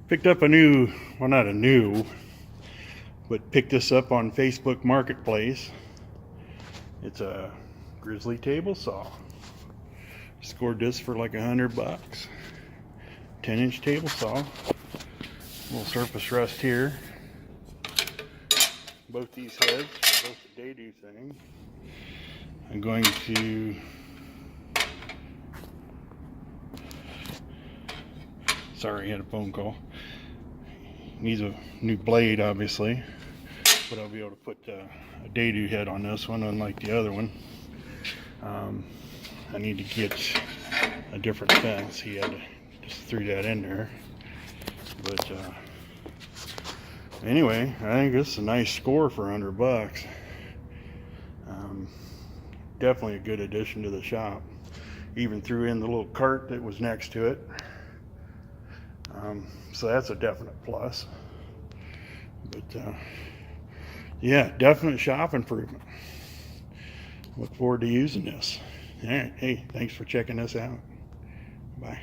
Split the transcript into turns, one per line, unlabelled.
Picked up a new, well, not a new, but picked this up on Facebook Marketplace. It's a Grizzly table saw. Scored this for like $100. 10-inch table saw. Little surface rust here. Both these heads are both the day-do thing. I'm going to sorry, I had a phone call. Needs a new blade, obviously, but I'll be able to put a day-do head on this one, unlike the other one. I need to get a different fence. He had to just threw that in there. But anyway, I think this is a nice score for $100. Definitely a good addition to the shop. Even threw in the little cart that was next to it. So that's a definite plus. But yeah, definite shop improvement. Look forward to using this. All right, hey, thanks for checking us out. Bye.